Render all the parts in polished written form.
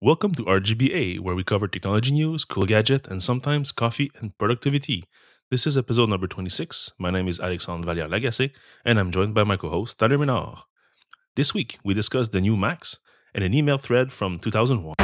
Welcome to RGBA, where we cover technology news, cool gadget, and sometimes coffee and productivity. This is episode number 26. My name is Alexandre Vallière-Lagacé, and I'm joined by my co-host, Tyler Menard. This week, we discussed the new Macs and an email thread from 2001.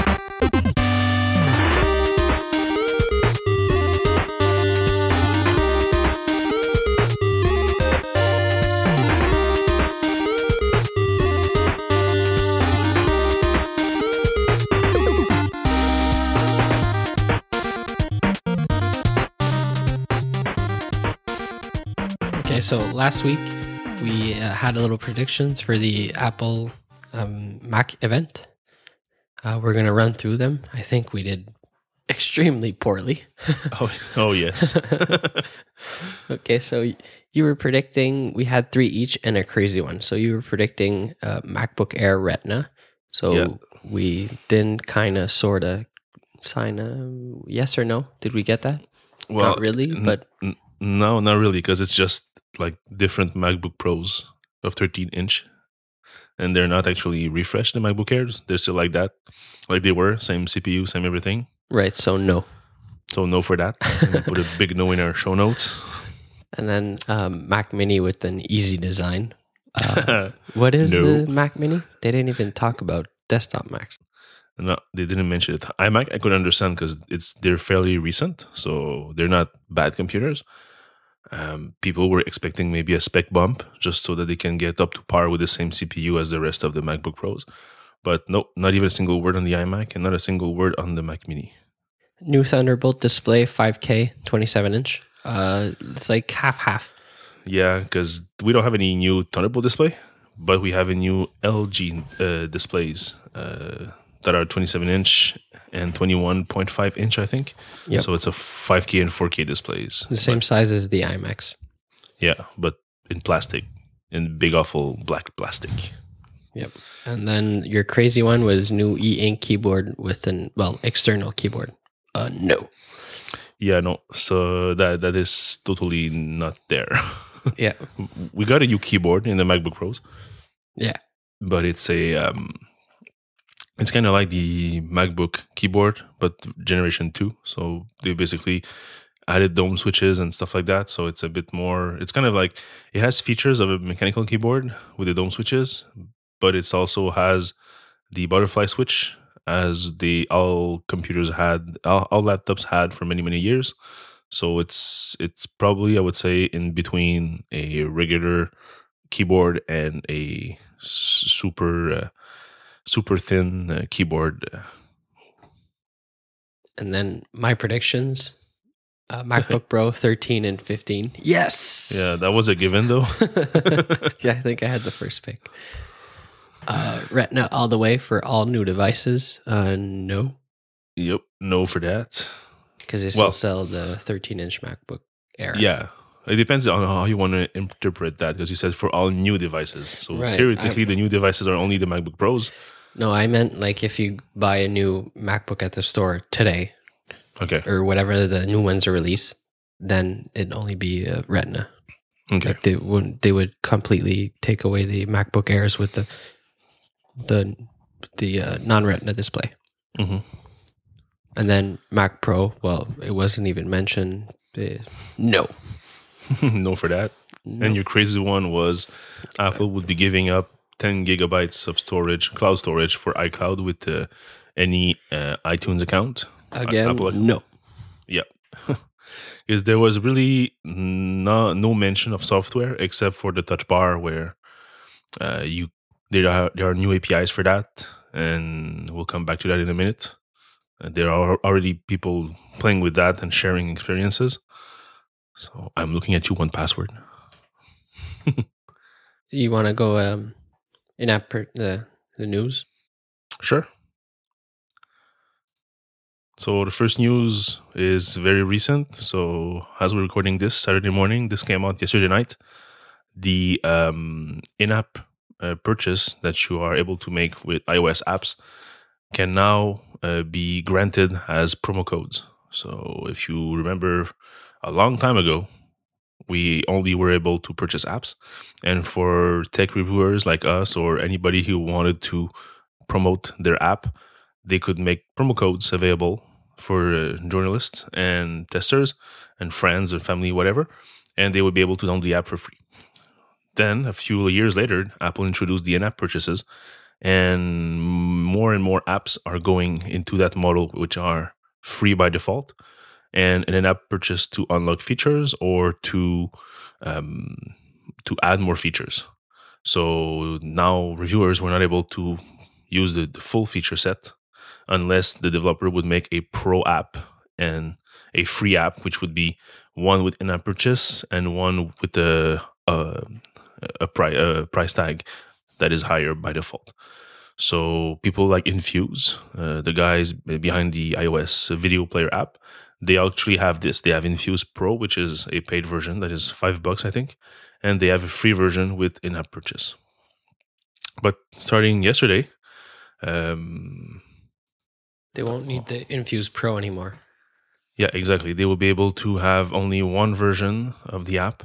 Okay, so last week we had a little predictions for the Apple Mac event. We're going to run through them. I think we did extremely poorly. Oh yes. Okay, so you were predicting, we had 3 each and a crazy one. So you were predicting MacBook Air Retina. So Yeah. we didn't kind of sort of sign a yes or no. Did we get that? Well, Not really, but no, not really, because it's just like different MacBook Pros of 13-inch. And they're not actually refreshed, the MacBook Airs. They're still like that, like they were, same CPU, same everything. right, so no. So no for that. And we put a big no in our show notes. And then Mac Mini with an easy design. What is No. the Mac Mini? They didn't even talk about desktop Macs. No, they didn't mention it. iMac, I could understand because they're fairly recent, so they're not bad computers. People were expecting maybe a spec bump just so that they can get up to par with the same CPU as the rest of the MacBook Pros. But no, not even a single word on the iMac and not a single word on the Mac Mini. New Thunderbolt display, 5K, 27-inch. It's like half-half. Yeah, because we don't have any new Thunderbolt display, but we have a new LG displays that are 27-inch and 21.5-inch, I think. Yep. So it's a 5K and 4K displays. The same size as the iMacs. Yeah, but in plastic, in big awful black plastic. Yep. And then your crazy one was new e-ink keyboard with an, external keyboard. No. Yeah, no. So that is totally not there. Yeah. We got a new keyboard in the MacBook Pros, Yeah. but it's a it's kind of like the MacBook keyboard, but generation 2. So they basically added dome switches and stuff like that. So it's a bit more. It's kind of like it has features of a mechanical keyboard with the dome switches, but it also has the butterfly switch, as all computers had, all laptops had for many years. So it's probably, I would say, in between a regular keyboard and a super thin keyboard. And then my predictions, MacBook Pro 13 and 15. Yes! Yeah, that was a given though. Yeah, I think I had the first pick. Retina all the way for all new devices. No, Yep, no for that. because they still sell the 13-inch MacBook Air. Yeah, it depends on how you want to interpret that, because you said for all new devices. So Right. theoretically, the new devices are only the MacBook Pros. No, I meant like if you buy a new MacBook at the store today, Okay. or whatever the new ones are released, then it'd only be a Retina. Okay. Like they would completely take away the MacBook Airs with the non-Retina display. Mm-hmm. And then Mac Pro, well, it wasn't even mentioned. No. No for that. No. And your crazy one was Apple would be giving up 10 gigabytes of storage, cloud storage for iCloud with any iTunes account. Again, Apple account. no. Yeah. Because there was really no mention of software except for the touch bar, where there are new APIs for that, and we'll come back to that in a minute. There are already people playing with that and sharing experiences. So I'm looking at you, 1Password. You want to go in-app the news? Sure. So the first news is very recent. So as we're recording this Saturday morning, this came out yesterday night. The in-app purchase that you are able to make with iOS apps can now be granted as promo codes. So if you remember, a long time ago, we only were able to purchase apps. And for tech reviewers like us or anybody who wanted to promote their app, they could make promo codes available for journalists and testers and friends and family, whatever, and they would be able to download the app for free. Then, a few years later, Apple introduced the in-app purchases, and more apps are going into that model, which are free by default, and an in-app purchase to unlock features or to add more features. So now reviewers were not able to use the full feature set unless the developer would make a pro app and a free app, which would be one with in-app purchase and one with a price tag that is higher by default. So people like Infuse, the guys behind the iOS video player app, they actually have this. They have Infuse Pro, which is a paid version that is $5, I think, and they have a free version with in-app purchase. But starting yesterday, They won't need the Infuse Pro anymore. Yeah, exactly. They will be able to have only one version of the app,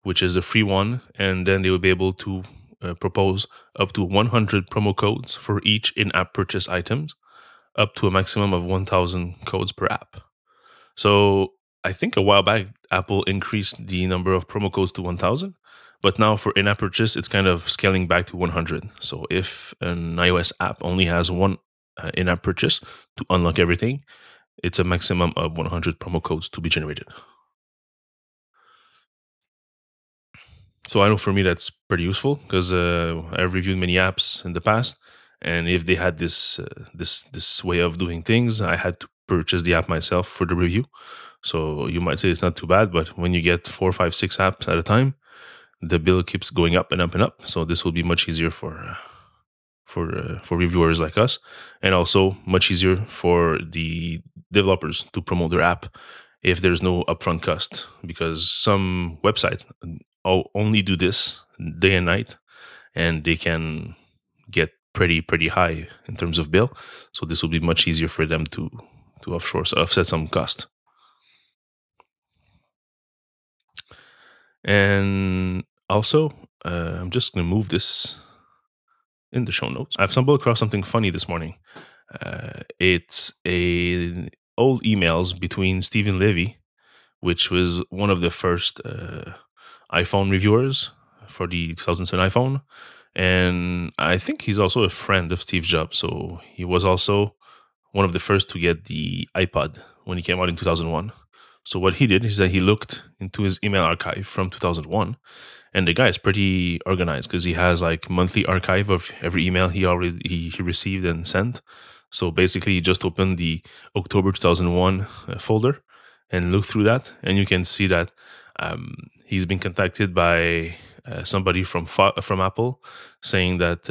which is the free one, and then they will be able to propose up to 100 promo codes for each in-app purchase items, up to a maximum of 1,000 codes per app. So I think a while back, Apple increased the number of promo codes to 1,000, but now for in-app purchase, it's kind of scaling back to 100. So if an iOS app only has one in-app purchase to unlock everything, it's a maximum of 100 promo codes to be generated. So I know for me that's pretty useful because I've reviewed many apps in the past, and if they had this way of doing things, I had to purchase the app myself for the review. So you might say it's not too bad, but when you get 4, 5, 6 apps at a time, the bill keeps going up and up and up. So this will be much easier for reviewers like us, and also much easier for the developers to promote their app if there's no upfront cost, because some websites only do this day and night, and they can get pretty high in terms of bill. So this will be much easier for them to offset some cost. And also, I'm just going to move this in the show notes. I've stumbled across something funny this morning. It's old emails between Stephen Levy, which was one of the first iPhone reviewers for the 2007 iPhone. And I think he's also a friend of Steve Jobs. So he was also one of the first to get the iPod when he came out in 2001. So what he did is that he looked into his email archive from 2001, and the guy is pretty organized because he has like monthly archive of every email he received and sent. So basically, he just opened the October 2001 folder and looked through that, and you can see that he's been contacted by somebody from Apple saying that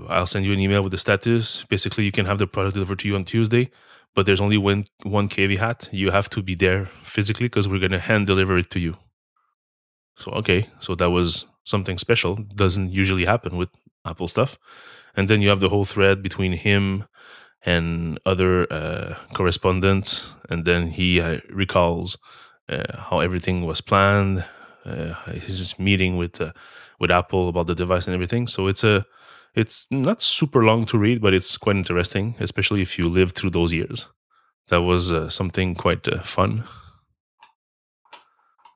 I'll send you an email with the status. Basically, you can have the product delivered to you on Tuesday, but there's only one caveat. You have to be there physically because we're going to hand deliver it to you. So, okay. So that was something special. Doesn't usually happen with Apple stuff. And then you have the whole thread between him and other correspondents. And then he recalls how everything was planned, his meeting with Apple about the device and everything. So it's not super long to read, but it's quite interesting, especially if you lived through those years. That was something quite fun.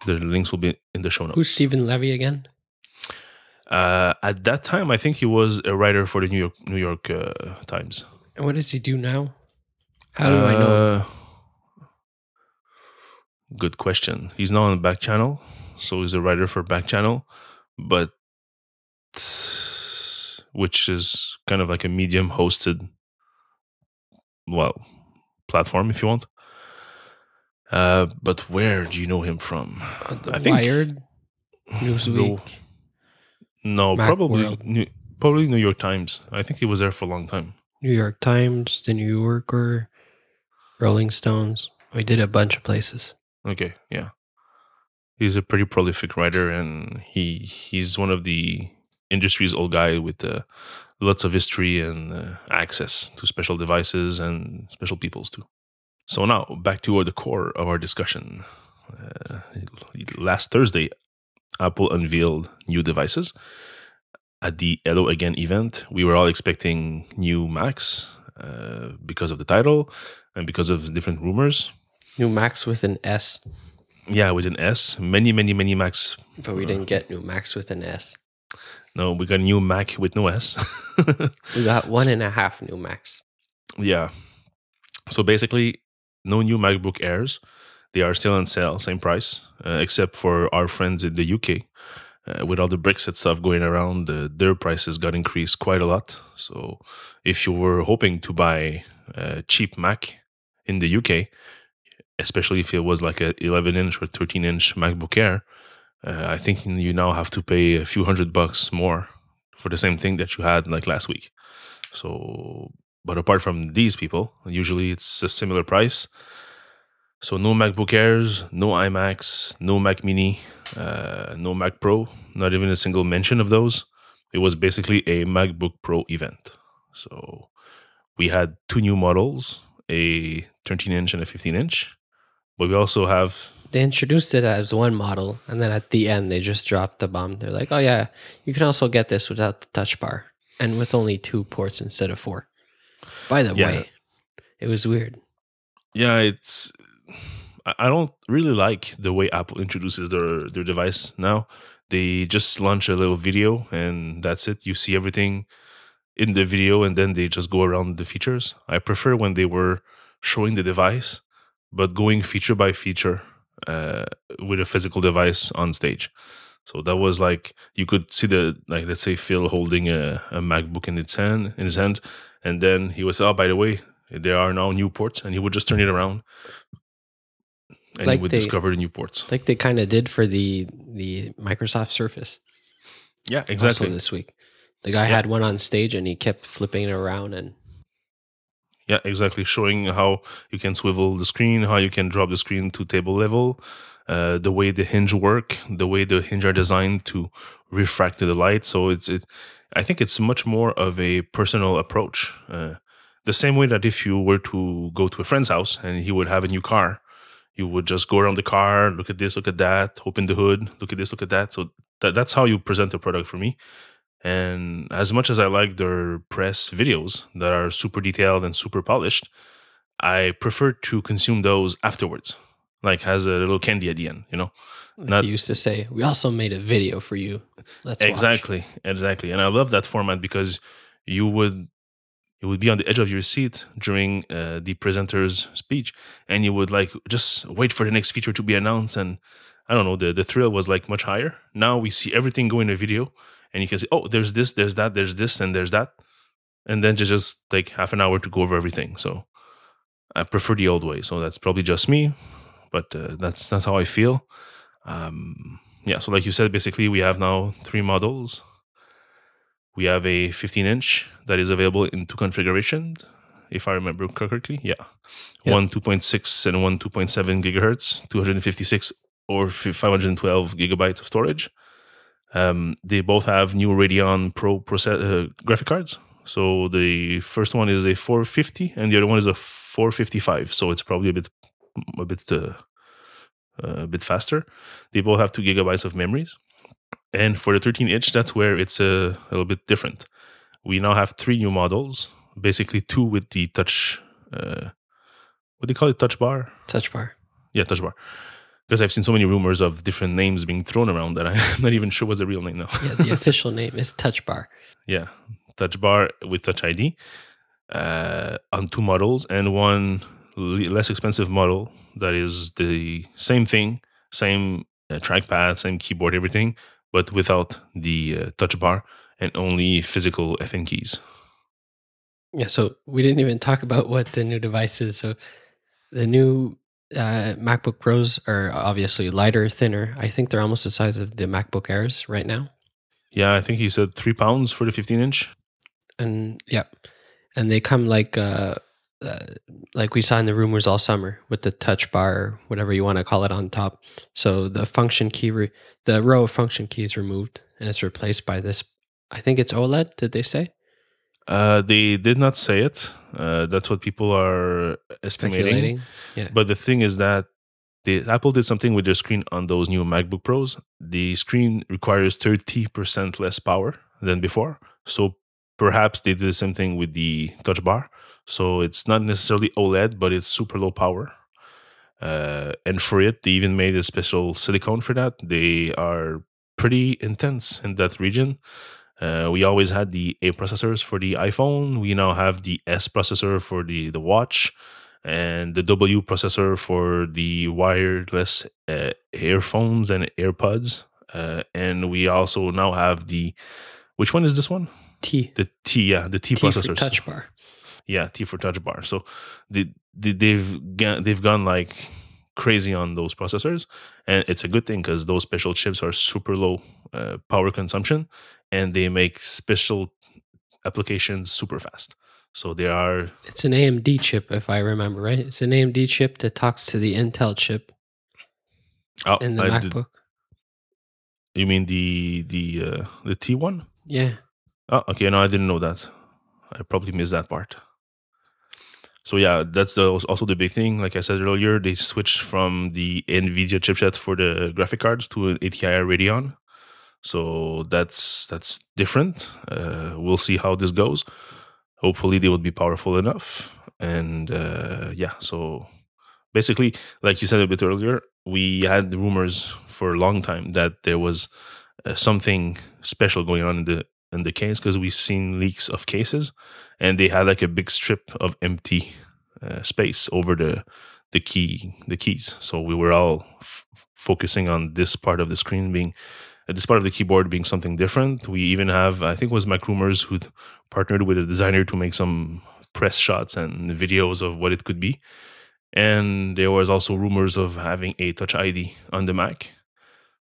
The links will be in the show notes. Who's Stephen Levy again? At that time, I think he was a writer for the New York Times. And what does he do now? How do I know? Good question. He's now on the Back Channel, so he's a writer for Back Channel, but which is kind of like a medium hosted, platform if you want. But where do you know him from? I think Wired, Newsweek. No, probably New York Times. I think he was there for a long time. New York Times, The New Yorker, Rolling Stones. We did a bunch of places. Okay, yeah. He's a pretty prolific writer, and he's one of the industry's old guy with lots of history and access to special devices and special peoples too. So now back to the core of our discussion. Last Thursday, Apple unveiled new devices. at the Hello Again event, we were all expecting new Macs because of the title and because of different rumors. New Macs with an S. Yeah, with an S. Many, many, many Macs. But we didn't get new Macs with an S. No, we got a new Mac with no S. We got 1.5 new Macs. Yeah. So basically, no new MacBook Airs. They are still on sale, same price, except for our friends in the UK. With all the Brexit stuff going around, their prices got increased quite a lot. So if you were hoping to buy a cheap Mac in the UK, especially if it was like a 11-inch or 13-inch MacBook Air, I think you now have to pay a few $100 more for the same thing that you had like last week. So, but apart from these people, usually it's a similar price. So no MacBook Airs, no iMacs, no Mac Mini, no Mac Pro, not even a single mention of those. It was basically a MacBook Pro event. So we had two new models, a 13-inch and a 15-inch. But we also have... They introduced it as one model, and then at the end, they just dropped the bomb. They're like, oh yeah, you can also get this without the touch bar and with only 2 ports instead of 4. By the way, it was weird. Yeah, it's... I don't really like the way Apple introduces their device now. They just launch a little video and that's it. You see everything in the video and then they just go around the features. I prefer when they were showing the device, but going feature by feature with a physical device on stage. So that was like, you could see let's say Phil holding a MacBook in his hand, and then he was, oh, by the way, there are now new ports, and he would just turn it around. And like you would discover the new ports. Like they kind of did for the Microsoft Surface. Yeah, exactly. Also this week. The guy had one on stage and he kept flipping it around and... Yeah, exactly. Showing how you can swivel the screen, how you can drop the screen to table level, the way the hinge work, the way the hinge are designed to refract the light. So I think it's much more of a personal approach. The same way that if you were to go to a friend's house and he would have a new car, you would just go around the car, look at this, look at that, open the hood, look at this, look at that. So that's how you present the product for me. And as much as I like their press videos that are super detailed and super polished, I prefer to consume those afterwards, like has a little candy at the end, you know? Not, he used to say, we also made a video for you. Let's Exactly. And I love that format because you would be on the edge of your seat during the presenter's speech, and you would like just wait for the next feature to be announced. And I don't know, the thrill was like much higher. Now we see everything go in a video, and you can say, oh, there's this, there's that, there's this, and there's that. And then just take half an hour to go over everything. So I prefer the old way. So that's probably just me, but that's how I feel. Yeah, so like you said, basically we have now 3 models. We have a 15-inch that is available in 2 configurations, if I remember correctly. Yeah. One 2.6 and one 2.7 gigahertz, 256 or 512 gigabytes of storage. They both have new Radeon Pro graphic cards. So the first one is a 450 and the other one is a 455. So it's probably a bit faster. They both have 2 gigabytes of memories. And for the 13-inch, that's where it's a little bit different. We now have 3 new models, basically 2 with the touch, what do you call it, touch bar? Touch bar. Yeah, touch bar. Because I've seen so many rumors of different names being thrown around that I'm not even sure what's the real name now. Yeah, the official name is touch bar. Yeah, touch bar with touch ID on 2 models, and one less expensive model that is the same thing, same trackpad, same keyboard, everything, but without the touch bar and only physical FN keys. Yeah, so we didn't even talk about what the new device is. So the new MacBook Pros are obviously lighter, thinner. I think they're almost the size of the MacBook Airs right now. Yeah, I think he said 3 pounds for the 15-inch. And yeah, and they come like we saw in the rumors all summer with the touch bar, whatever you want to call it, on top. So the function key, the row of function keys removed, and it's replaced by this. I think it's OLED. Did they say? They did not say it. That's what people are estimating. Yeah. But the thing is that Apple did something with their screen on those new MacBook Pros. The screen requires 30% less power than before. So perhaps they did the same thing with the touch bar. So it's not necessarily OLED, but it's super low power. And for it, they even made a special silicone for that. They are pretty intense in that region. We always had the A processors for the iPhone. We now have the S processor for the watch, and the W processor for the wireless earphones and AirPods. And we also now have the, which one is this one? T. The T, yeah, the T T processors. for touch bar. Yeah, T for touch bar. So they've gone like crazy on those processors, and it's a good thing because those special chips are super low power consumption, and they make special applications super fast. So they are. It's an AMD chip, if I remember right. It's an AMD chip that talks to the Intel chip in the MacBook. You mean the T one? Yeah. Oh, okay. No, I didn't know that. I probably missed that part. So yeah, that's also the big thing. Like I said earlier, they switched from the NVIDIA chipset for the graphic cards to an ATI Radeon. So that's different. We'll see how this goes. Hopefully, they would be powerful enough. And yeah, so basically, like you said a bit earlier, we had rumors for a long time that there was something special going on in the case, because we've seen leaks of cases, and they had like a big strip of empty space over the keys. So we were all focusing on this part of the screen being this part of the keyboard being something different. We even have, I think it was Mac Rumors who partnered with a designer to make some press shots and videos of what it could be. And there was also rumors of having a Touch ID on the Mac.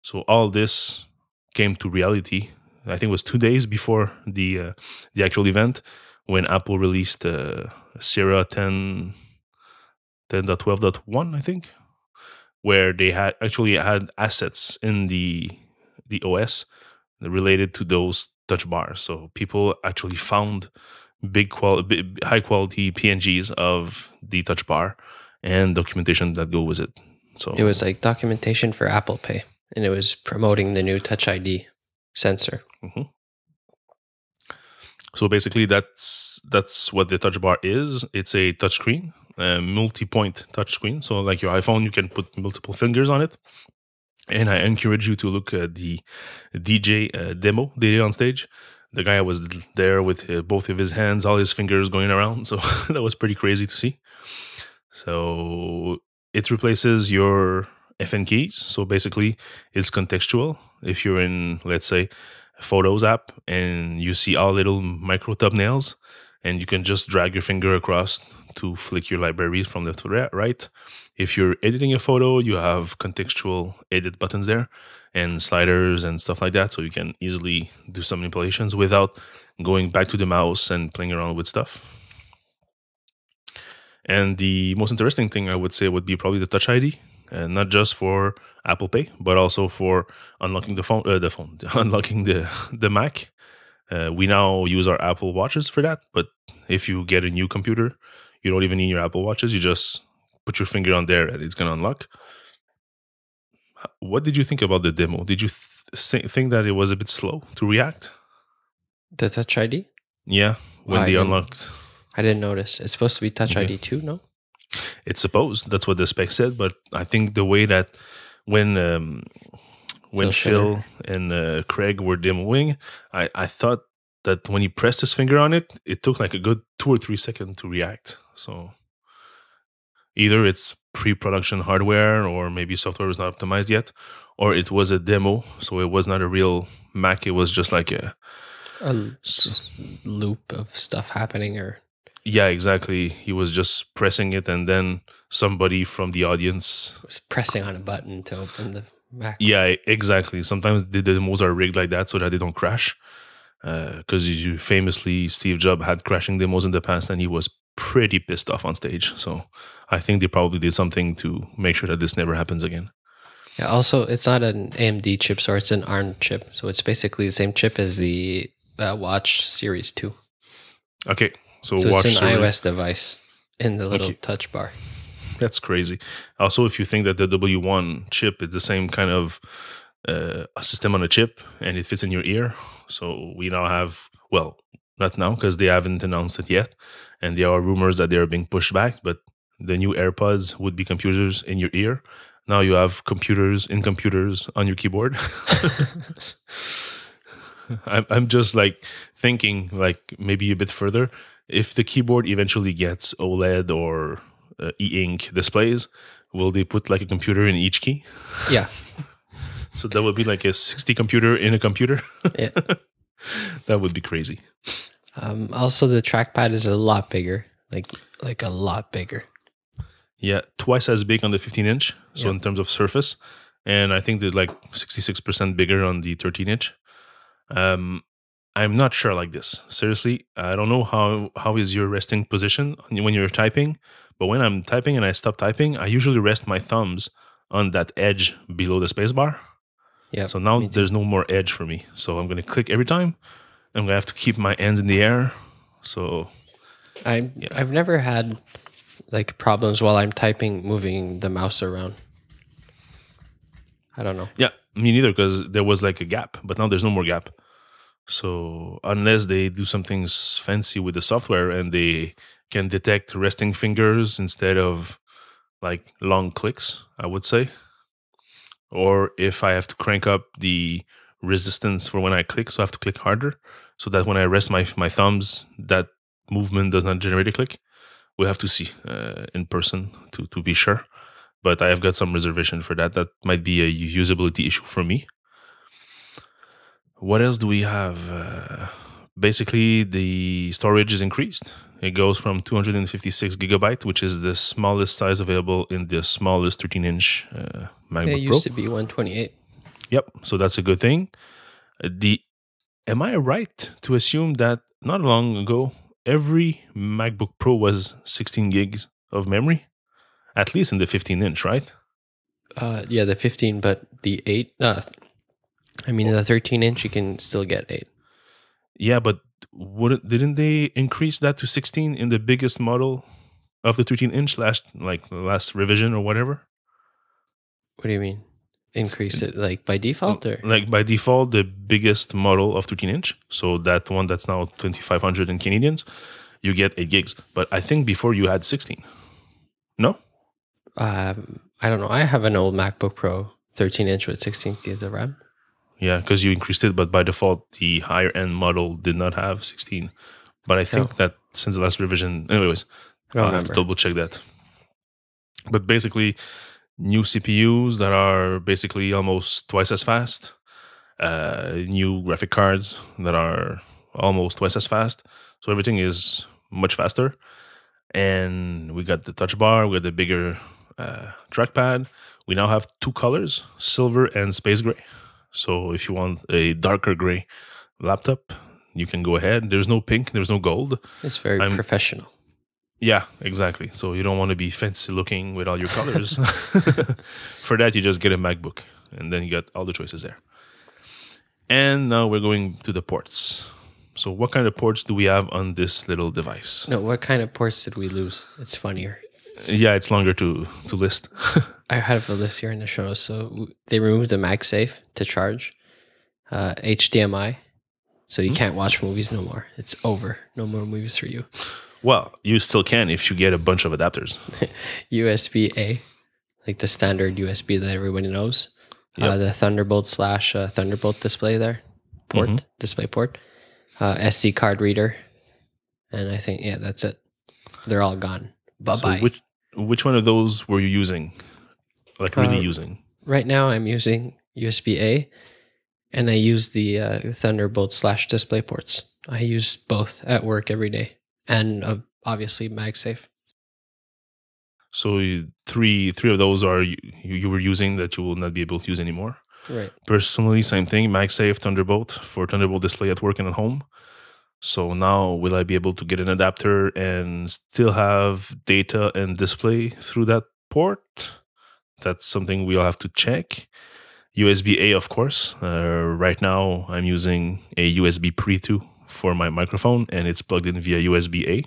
So all this came to reality. I think it was 2 days before the actual event, when Apple released Sierra 10.12.1, I think, where they had assets in the OS related to those touch bars. So people actually found high quality PNGs of the touch bar and documentation that go with it. So it was like documentation for Apple Pay, and it was promoting the new Touch ID sensor. Mm-hmm. So basically, that's what the touch bar is. It's a touchscreen, a multi-point touchscreen. So like your iPhone, you can put multiple fingers on it. And I encourage you to look at the DJ demo they did on stage. The guy was there with both of his hands, all his fingers going around. So that was pretty crazy to see. So it replaces your FN keys. So basically, it's contextual. If you're in, let's say, a Photos app and you see all little micro thumbnails, and you can just drag your finger across to flick your libraries from left to right. If you're editing a photo, you have contextual edit buttons there and sliders and stuff like that, so you can easily do some manipulations without going back to the mouse and playing around with stuff. And the most interesting thing I would say would be probably the Touch ID, and not just for Apple Pay, but also for unlocking unlocking the Mac. We now use our Apple Watches for that, but if you get a new computer, you don't even need your Apple Watches. You just put your finger on there and it's going to unlock. What did you think about the demo? Did you think that it was a bit slow to react? The Touch ID? Yeah, when they unlocked. I didn't notice. It's supposed to be Touch ID too, no? It's supposed. That's what the spec said, but I think the way that when Phil and Craig were demoing, I thought that when he pressed his finger on it, it took like a good 2 or 3 seconds to react. So either it's pre-production hardware, or maybe software was not optimized yet, or it was a demo, so it was not a real Mac. It was just like a loop of stuff happening, or yeah, exactly. He was just pressing it, and then somebody from the audience was pressing on a button to open the Mac. Yeah, exactly. Sometimes the demos are rigged like that so that they don't crash. Because famously, Steve Jobs had crashing demos in the past, and he was pretty pissed off on stage. So I think they probably did something to make sure that this never happens again. Yeah. Also, it's not an AMD chip, so it's an ARM chip. So it's basically the same chip as the Watch Series 2. Okay. So Watch it's an iOS device in the little touch bar. That's crazy. Also, if you think that the W1 chip is the same kind of a system on a chip, and it fits in your ear. So we now have, well, not now because they haven't announced it yet, and there are rumors that they are being pushed back. But the new AirPods would be computers in your ear. Now you have computers in computers on your keyboard. I'm just like thinking like maybe a bit further. If the keyboard eventually gets OLED or e-ink displays, will they put like a computer in each key? Yeah. So that would be like a 60 computer in a computer. Yeah. That would be crazy. Also, the trackpad is a lot bigger, like a lot bigger. Yeah, twice as big on the 15-inch. So Yep. in terms of surface, and I think they're like 66% bigger on the 13-inch. I'm not sure like this. Seriously, I don't know how is your resting position when you're typing, but when I'm typing and I stop typing, I usually rest my thumbs on that edge below the spacebar. Yeah. So now there's no more edge for me. So I'm going to click every time. I'm going to have to keep my hands in the air. So I've never had like problems while I'm typing moving the mouse around. I don't know. yeah, me neither, because there was like a gap, but now there's no more gap. So unless they do something fancy with the software and they can detect resting fingers instead of like long clicks, I would say. Or if I have to crank up the resistance for when I click, so I have to click harder, so that when I rest my thumbs, that movement does not generate a click. We'll have to see in person to be sure. But I have got some reservation for that. That might be a usability issue for me. What else do we have? Basically, the storage is increased. It goes from 256 gigabyte, which is the smallest size available in the smallest 13-inch MacBook Pro. It used to be 128. Yep, so that's a good thing. Am I right to assume that not long ago, every MacBook Pro was 16 gigs of memory? At least in the 15-inch, right? Yeah, the 15, but the 8. The 13-inch, you can still get 8. Yeah, but didn't they increase that to 16 in the biggest model of the 13-inch last revision or whatever? What do you mean? Increase it like by default, or like by default the biggest model of 13-inch? So that one that's now 2,500 in Canadians, you get 8 gigs. But I think before you had 16. No? I don't know. I have an old MacBook Pro 13-inch with 16 gigs of RAM. Yeah, because you increased it, but by default, the higher end model did not have 16. But I think that since the last revision, anyways, I'll have to double check that. But basically, new CPUs that are basically almost twice as fast, new graphic cards that are almost twice as fast. So everything is much faster. And we got the touch bar, we got the bigger trackpad. We now have 2 colors, silver and space gray. So if you want a darker gray laptop, you can go ahead. There's no pink, there's no gold. It's very professional. Yeah, exactly. So you don't want to be fancy looking with all your colors. For that, you just get a MacBook, and then you got all the choices there. And now we're going to the ports. So what kind of ports do we have on this little device? No, what kind of ports did we lose? It's funnier. Yeah, it's longer to list. I have a list here in the show. So they removed the MagSafe to charge, HDMI, so you can't watch movies no more. It's over. No more movies for you. Well, you still can if you get a bunch of adapters. USB-A, like the standard USB that everybody knows. Yep. The Thunderbolt / Thunderbolt display there, display port, SD card reader, and I think that's it. They're all gone. Bye-bye. So which one of those were you using? Like really using? Right now I'm using USB-A, and I use the Thunderbolt / display ports. I use both at work every day, and obviously MagSafe. So three of those are you were using that you will not be able to use anymore. Right. Personally, same thing. MagSafe, Thunderbolt for Thunderbolt display at work and at home. So now will I be able to get an adapter and still have data and display through that port? That's something we'll have to check. USB-A, of course. Right now, I'm using a USB Pre 2 for my microphone, and it's plugged in via USB-A.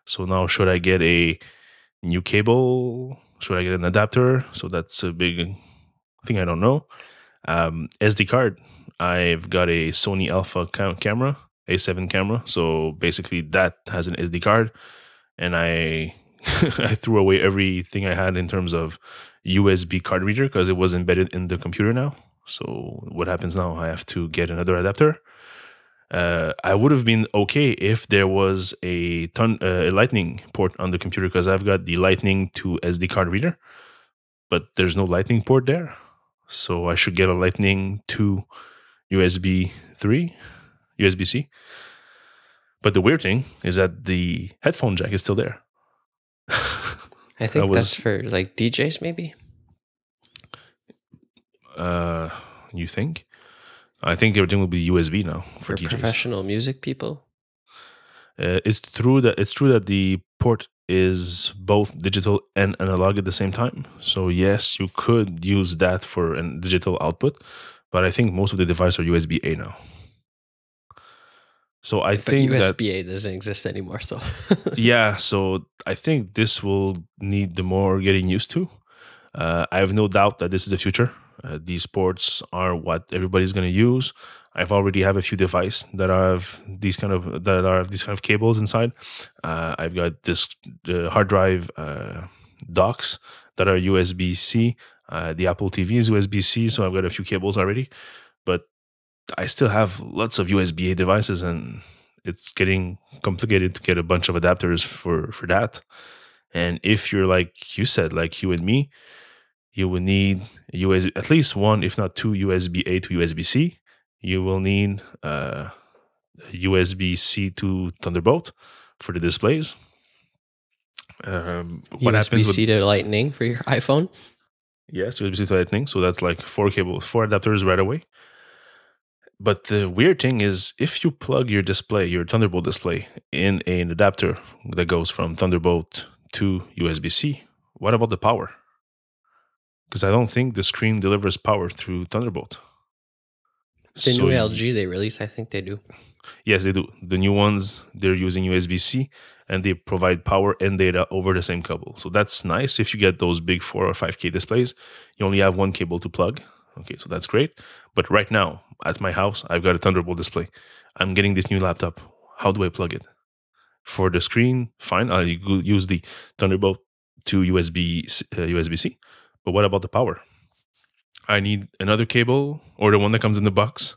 So now, should I get a new cable? Should I get an adapter? So that's a big thing I don't know. SD card. I've got a Sony Alpha camera, A7 camera. So basically, that has an SD card, and I I threw away everything I had in terms of USB card reader because it was embedded in the computer now. So what happens now? I have to get another adapter. I would have been okay if there was a Lightning port on the computer because I've got the Lightning to SD card reader, but there's no Lightning port there. So I should get a Lightning to USB 3, USB-C. But the weird thing is that the headphone jack is still there. I think that's for like DJs, maybe. You think? I think everything will be USB now for DJs. Professional music people. It's true that the port is both digital and analog at the same time. So yes, you could use that for a digital output, but I think most of the devices are USB-A now. So I think USB-A doesn't exist anymore. So yeah, so I think this will need the more getting used to. I have no doubt that this is the future. These ports are what everybody's going to use. I've already have a few devices that have these kind of cables inside. I've got this hard drive docks that are USB-C. The Apple TV is USB-C, so I've got a few cables already. But I still have lots of USB-A devices, and it's getting complicated to get a bunch of adapters for that. And if you're like you said, like you and me, you will need at least one, if not two, USB-A to USB-C. You will need USB-C to Thunderbolt for the displays. What USB-C to Lightning for your iPhone? Yes, USB-C to Lightning. So that's like 4 adapters right away. But the weird thing is, if you plug your Thunderbolt display, in an adapter that goes from Thunderbolt to USB-C, what about the power? Because I don't think the screen delivers power through Thunderbolt. The new LG they release, I think they do. Yes, they do. The new ones, they're using USB-C, and they provide power and data over the same cable. So that's nice. If you get those big 4 or 5K displays, you only have one cable to plug. Okay, so that's great. But right now, at my house, I've got a Thunderbolt display. I'm getting this new laptop. How do I plug it? For the screen, fine. I'll use the Thunderbolt to USB-C. But what about the power? I need another cable or the one that comes in the box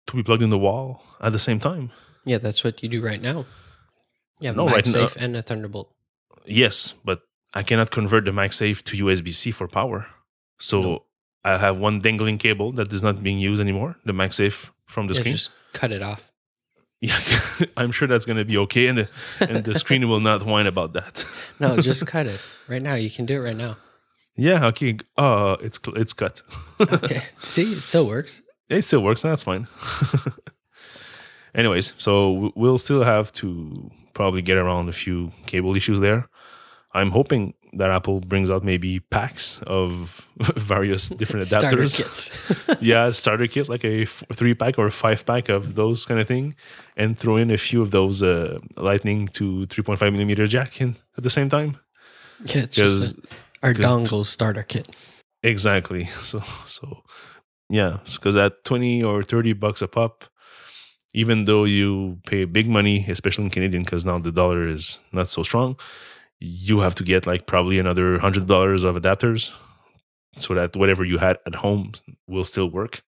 to be plugged in the wall at the same time. Yeah, that's what you do right now. Yeah, MagSafe and a Thunderbolt. Yes, but I cannot convert the MagSafe to USB-C for power. So I have one dangling cable that is not being used anymore, the MagSafe from the screen. Just cut it off. Yeah, I'm sure that's going to be okay, and the screen will not whine about that. No, just cut it. Right now, you can do it right now. Yeah, okay. It's cut. Okay. See, it still works. It still works. That's fine. Anyways, so we'll still have to probably get around a few cable issues there. I'm hoping that Apple brings out maybe packs of various different adapters. Starter kits. Yeah, starter kits, like a 3-pack or a 5-pack of those kind of thing, and throw in a few of those Lightning to 3.5mm jack in at the same time. Yeah, it's just our dongle starter kit. Exactly. So yeah, because at $20 or $30 a pop, even though you pay big money, especially in Canadian, because now the dollar is not so strong, you have to get like probably another $100 of adapters so that whatever you had at home will still work.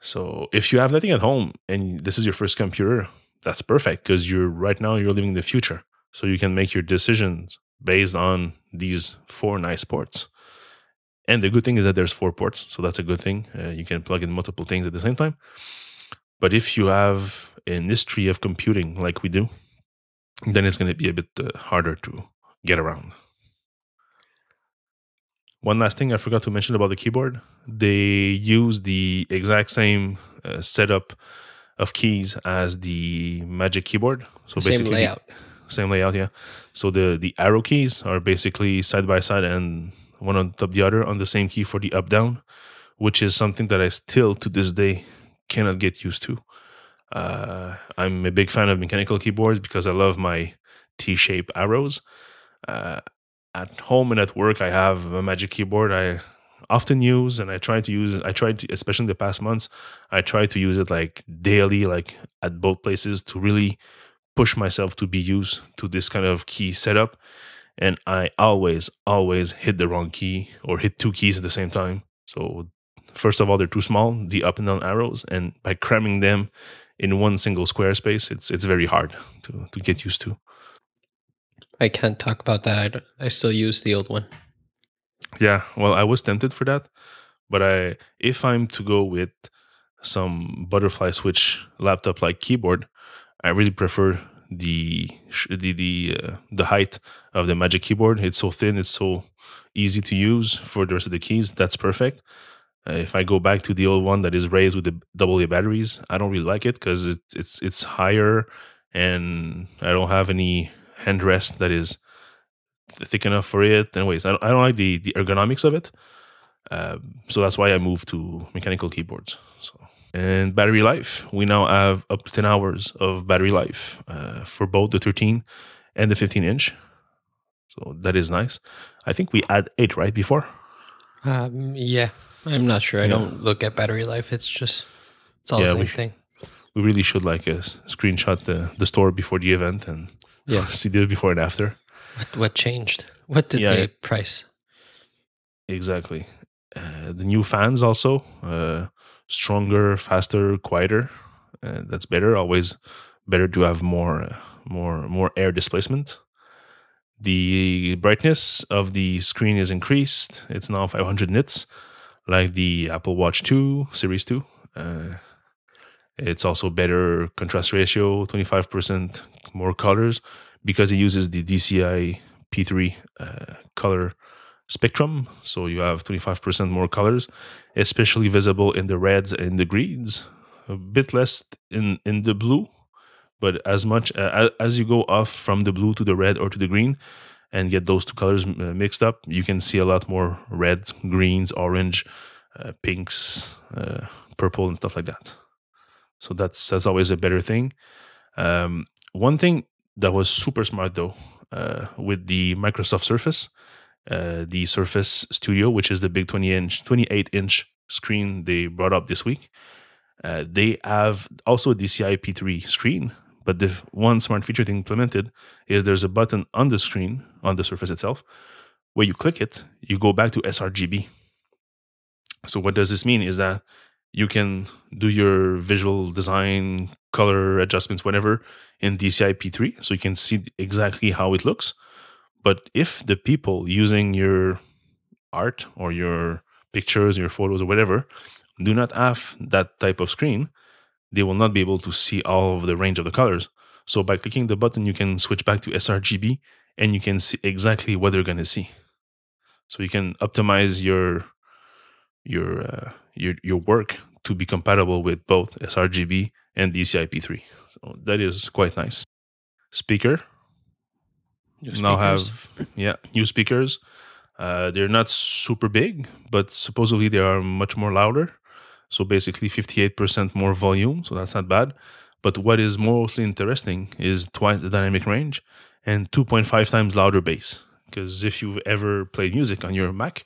So if you have nothing at home and this is your first computer, that's perfect, because you're living in the future. So you can make your decisions based on these 4 nice ports. And the good thing is that there's 4 ports, so that's a good thing. You can plug in multiple things at the same time. But if you have an history of computing like we do, then it's going to be a bit harder to get around. One last thing I forgot to mention about the keyboard. They use the exact same setup of keys as the Magic Keyboard. So basically, same layout, yeah. So the arrow keys are basically side by side and one on top of the other on the same key for the up-down, which is something that I still, to this day, cannot get used to. I'm a big fan of mechanical keyboards because I love my T-shape arrows. At home and at work, I have a Magic Keyboard. often use, and I try to use it. I tried to, especially in the past months, I try to use it like daily, like at both places, to really push myself to be used to this kind of key setup. And I always hit the wrong key or hit two keys at the same time. So first of all, they're too small, the up and down arrows, and by cramming them in one single square space, it's very hard to get used to. I can't talk about that. I still use the old one. Yeah, well, I was tempted for that, but if I'm to go with some butterfly switch laptop like keyboard, I really prefer the height of the Magic Keyboard. It's so thin, it's so easy to use for the rest of the keys. That's perfect. If I go back to the old one that is raised with the AA batteries, I don't really like it because it's higher, and I don't have any handrest that is thick enough for it. Anyways, I don't like the ergonomics of it. So that's why I moved to mechanical keyboards. So, and battery life, we now have up to 10 hours of battery life for both the 13 and the 15-inch. So that is nice. I think we had 8 right before. Yeah, I'm not sure. I don't look at battery life. It's all the same thing. We really should like screenshot the store before the event and see the before and after. What changed? What did they price? Exactly. The new fans also stronger, faster, quieter. That's better. Always better to have more air displacement. The brightness of the screen is increased. It's now 500 nits, like the Apple Watch 2 Series 2. It's also better contrast ratio, 25% more colors, because it uses the DCI P3 color spectrum. So you have 25% more colors, especially visible in the reds and the greens. A bit less in the blue, but as much as you go off from the blue to the red or to the green and get those two colors mixed up, you can see a lot more reds, greens, orange, pinks, purple, and stuff like that. So that's always a better thing. One thing that was super smart though, with the Microsoft Surface, the Surface Studio, which is the big 28-inch screen they brought up this week, they have also a DCI P3 screen. But the one smart feature they implemented is there's a button on the screen, on the Surface itself, where you click it, you go back to sRGB. So what does this mean is that you can do your visual design, color adjustments, whatever, in DCI P3, so you can see exactly how it looks. But if the people using your art or your pictures, your photos, or whatever, do not have that type of screen, they will not be able to see all of the range of the colors. So by clicking the button, you can switch back to sRGB, and you can see exactly what they're going to see. So you can optimize your work to be compatible with both sRGB and DCI P3. So that is quite nice. Speaker. Now have new speakers. They're not super big, but supposedly they are much more louder. So basically 58% more volume, so that's not bad. But what is mostly interesting is twice the dynamic range and 2.5 times louder bass. Because if you've ever played music on your Mac,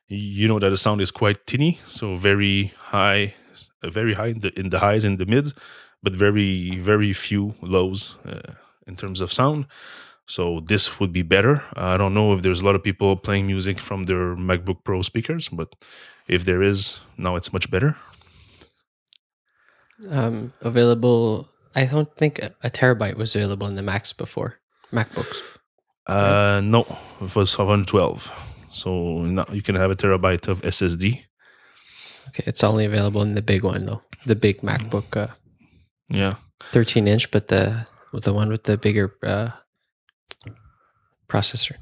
you know that the sound is quite tinny, so very high in the highs and the mids, but very, very few lows in terms of sound. So this would be better. I don't know if there's a lot of people playing music from their MacBook Pro speakers, but if there is, now it's much better. Available, I don't think a terabyte was available in the Macs before. MacBooks. Right? No, it was 512. So now you can have a terabyte of SSD. Okay, it's only available in the big one though. The big MacBook. 13-inch, but the one with the bigger processor.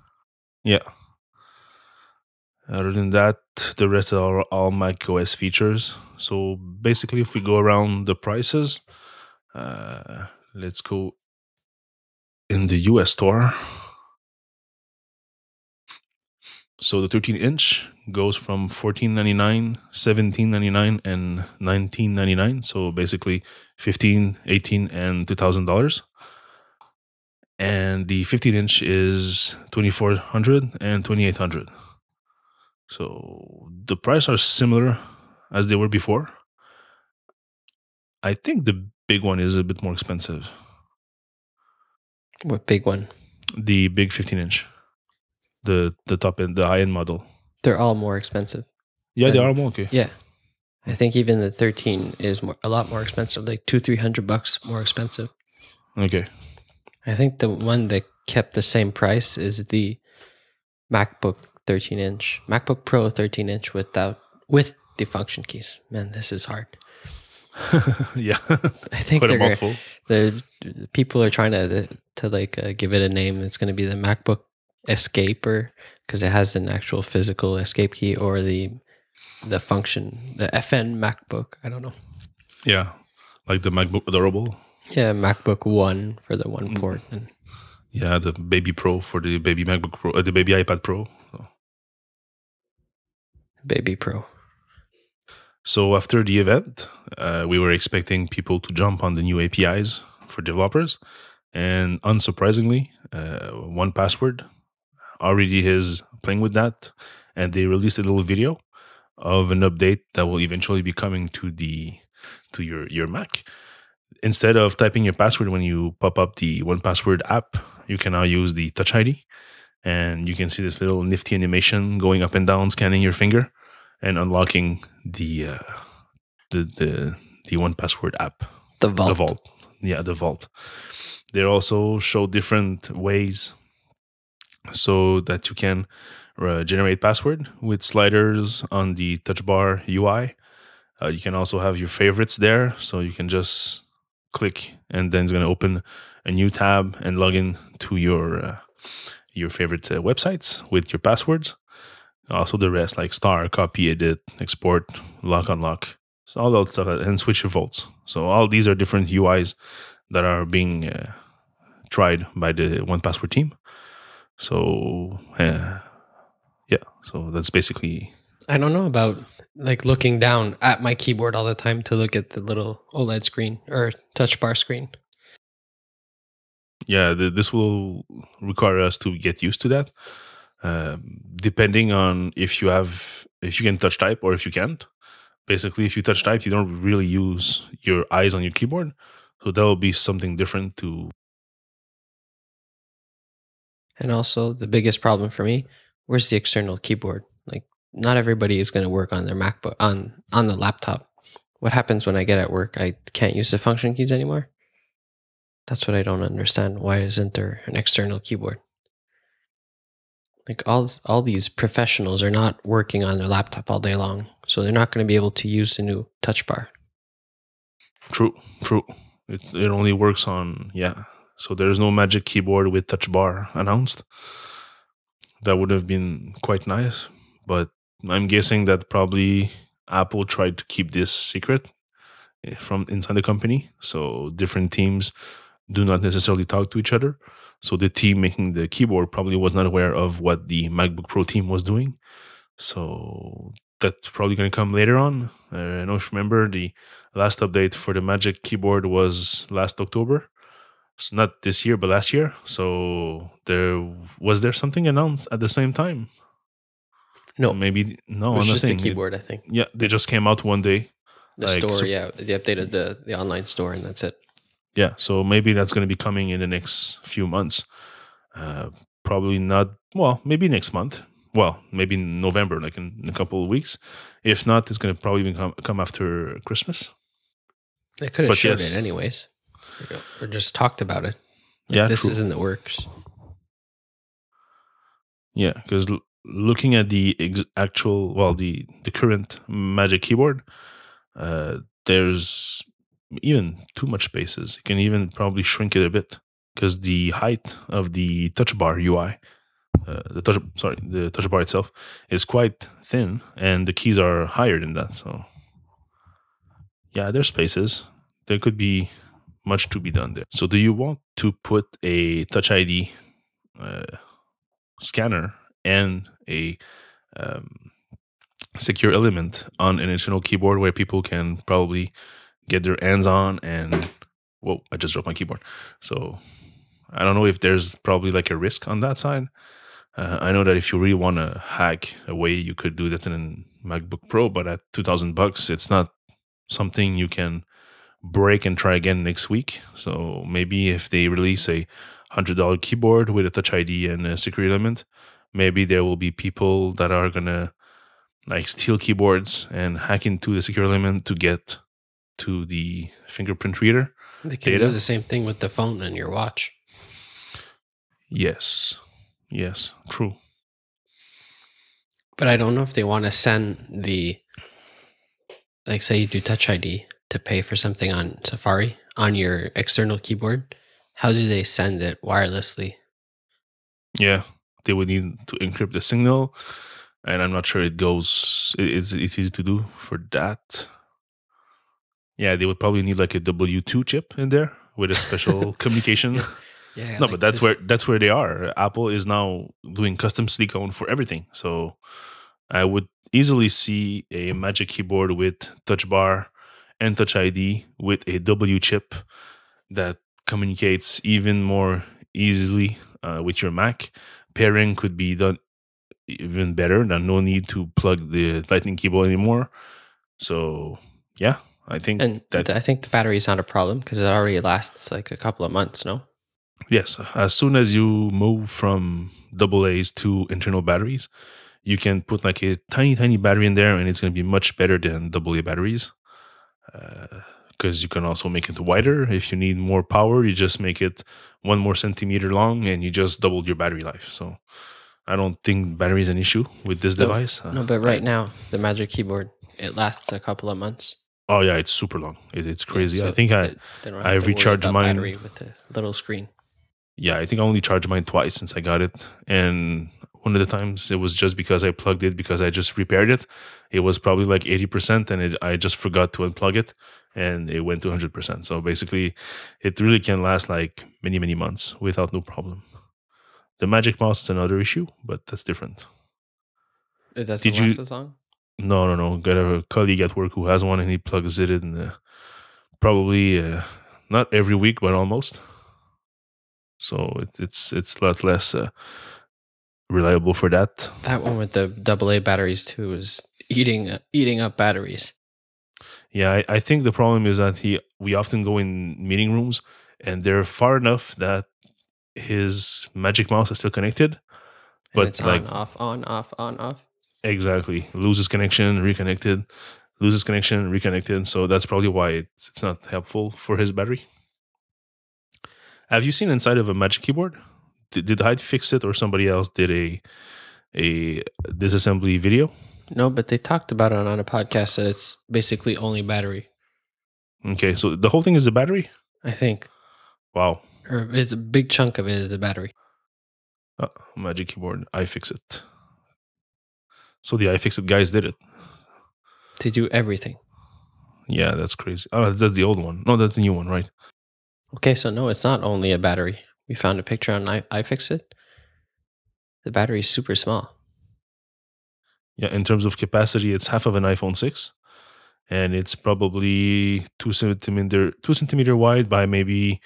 Yeah. Other than that, the rest are all Mac OS features. So basically, if we go around the prices, let's go in the US store. So the 13-inch goes from $14.99, $17.99, and $19.99. So basically $15, $18, and $2,000. And the 15-inch is $2,400 and $2,800. So the price are similar as they were before. I think the big one is a bit more expensive. What big one? The big 15-inch, the top end, the high end model. They're all more expensive. Yeah, they are more okay. Yeah, I think even the 13 is a lot more expensive, like $200-300 more expensive. Okay. I think the one that kept the same price is the MacBook 13-inch, MacBook Pro 13-inch with the function keys. Man, this is hard. Yeah, I think quite a mouthful. the people are trying to give it a name. It's going to be the MacBook Escape, or because it has an actual physical escape key, or the function, the FN MacBook. I don't know. Yeah, like the MacBook Adorable. Yeah, MacBook One for the one port, and yeah, the Baby Pro for the baby MacBook Pro, the baby iPad Pro. Baby Pro. So after the event, we were expecting people to jump on the new APIs for developers, and unsurprisingly, 1Password already is playing with that, and they released a little video of an update that will eventually be coming to your Mac. Instead of typing your password when you pop up the 1Password app, you can now use the Touch ID, and you can see this little nifty animation going up and down, scanning your finger and unlocking the 1Password app. The Vault. The Vault. Yeah, the Vault. They also show different ways so that you can generate password with sliders on the touch bar UI. You can also have your favorites there, so you can just click and then it's going to open a new tab and log in to your favorite websites with your passwords. Also the rest, like star, copy, edit, export, lock, unlock. So all that stuff, and switch your vaults. So all these are different UIs that are being tried by the 1Password team. So yeah, so that's basically. I don't know about like looking down at my keyboard all the time to look at the little OLED screen or touch bar screen. Yeah, this will require us to get used to that. Depending on if you can touch type or if you can't. Basically, if you touch type, you don't really use your eyes on your keyboard. So that will be something different to. And also the biggest problem for me, where's the external keyboard? Like not everybody is going to work on their MacBook on the laptop. What happens when I get at work? I can't use the function keys anymore. That's what I don't understand. Why isn't there an external keyboard? Like all these professionals are not working on their laptop all day long, so they're not going to be able to use the new touch bar. True. It only works on, yeah. So there's no magic keyboard with touch bar announced. That would have been quite nice, but I'm guessing that probably Apple tried to keep this secret from inside the company. So different teams do not necessarily talk to each other. So the team making the keyboard probably was not aware of what the MacBook Pro team was doing. So that's probably going to come later on. I don't know if you remember, the last update for the Magic Keyboard was last October. It's not this year, but last year. So was there something announced at the same time? No, maybe no. it was just nothing. the keyboard. I think. Yeah, they just came out one day. The store, yeah, they updated the online store, and that's it. Yeah, so maybe that's going to be coming in the next few months. Probably not. Well, maybe next month. Well, maybe in November, like in a couple of weeks. If not, it's going to probably come after Christmas. They could have showed it anyways, or just talked about it. Like, yeah, this true. is in the works. Yeah, because looking at the the current Magic Keyboard, there's even too much spaces. You can even probably shrink it a bit because the height of the touch bar UI, the touch bar itself is quite thin, and the keys are higher than that. So yeah, there's spaces. There could be much to be done there. So do you want to put a Touch ID scanner and a secure element on an internal keyboard where people can probably get their hands on? And whoa, I just dropped my keyboard. So I don't know if there's probably like a risk on that side, I know that if you really want to hack away, you could do that in a MacBook Pro, but at $2,000, it's not something you can break and try again next week. So maybe if they release a $100 keyboard with a Touch ID and a security element, maybe there will be people that are gonna like steal keyboards and hack into the security element to get to the fingerprint reader They can data. do the same thing with the phone and your watch. Yes, true. But I don't know if they want to send the, like, say you do Touch ID to pay for something on Safari on your external keyboard. How do they send it wirelessly? Yeah, they would need to encrypt the signal, and I'm not sure it goes. It's easy to do for that. Yeah, they would probably need like a W2 chip in there with a special communication. Yeah, No, like but that's this. where they are. Apple is now doing custom silicone for everything. So I would easily see a Magic Keyboard with Touch Bar and Touch ID with a W chip that communicates even more easily with your Mac. Pairing could be done even better. There's no need to plug the Lightning keyboard anymore. So yeah, I think And that I think the battery is not a problem because it already lasts like a couple of months, no? yes, as soon as you move from AA's to internal batteries, you can put like a tiny battery in there, and it's going to be much better than AA batteries. Because you can also make it wider. If you need more power, you just make it 1 more centimeter long, and you just doubled your battery life. So I don't think battery is an issue with this device. No, but right now, the Magic Keyboard, it lasts a couple of months. Oh yeah, it's super long. It's crazy. Yeah, so I think they don't I have to worry recharged about mine. battery with a little screen. Yeah, I think I only charged mine twice since I got it, and one of the times it was just because I plugged it because I just repaired it. It was probably like 80%, and I just forgot to unplug it, and it went to 100%. So basically, it really can last like many months without no problem. The Magic Mouse is another issue, but that's different. It doesn't Did last you? as long? No. Got a colleague at work who has one, and he plugs it in probably not every week, but almost. So it's a lot less reliable for that. That one with the AA batteries too is eating up batteries. Yeah, I think the problem is that we often go in meeting rooms and they're far enough that his Magic Mouse is still connected, And but it's like on, off. exactly loses connection, reconnected, loses connection, reconnected. So that's probably why it's not helpful for his battery. Have you seen inside of a Magic Keyboard? Did I fix it or somebody else did a disassembly video? No, but they talked about it on a podcast that it's basically only battery. Okay, so the whole thing is a battery? I think. Wow. Or it's a big chunk of it is a battery. Magic Keyboard, iFixit. So the iFixit guys did it. They do everything. Yeah, that's crazy. Oh, that's the old one. No, that's the new one, right? Okay, so no, it's not only a battery. We found a picture on iFixit. The battery is super small. Yeah, in terms of capacity, it's half of an iPhone 6. And it's probably 2 centimeter wide by maybe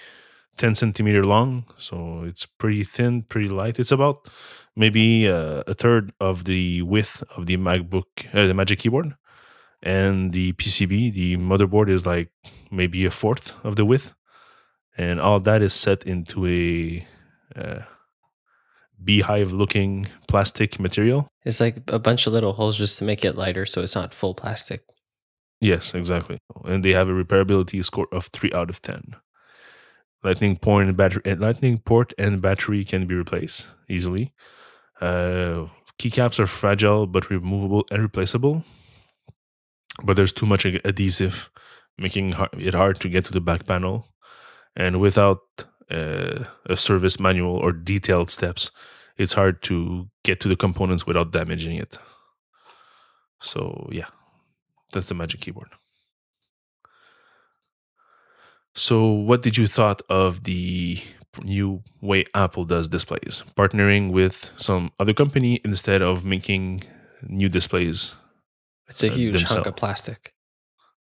10 centimeter long. So it's pretty thin, pretty light. It's about maybe a third of the width of the the Magic Keyboard. And the PCB, the motherboard, is like maybe a fourth of the width. And all that is set into a beehive looking plastic material. It's like a bunch of little holes just to make it lighter so it's not full plastic. Yes, exactly. And they have a repairability score of 3 out of 10. Lightning port and battery can be replaced easily. Keycaps are fragile but removable and replaceable. But there's too much adhesive, making it hard to get to the back panel. And without a service manual or detailed steps, it's hard to get to the components without damaging it. So yeah, that's the Magic Keyboard. So what did you thought of the new way Apple does displays, partnering with some other company instead of making new displays? It's a huge themselves. hunk of plastic.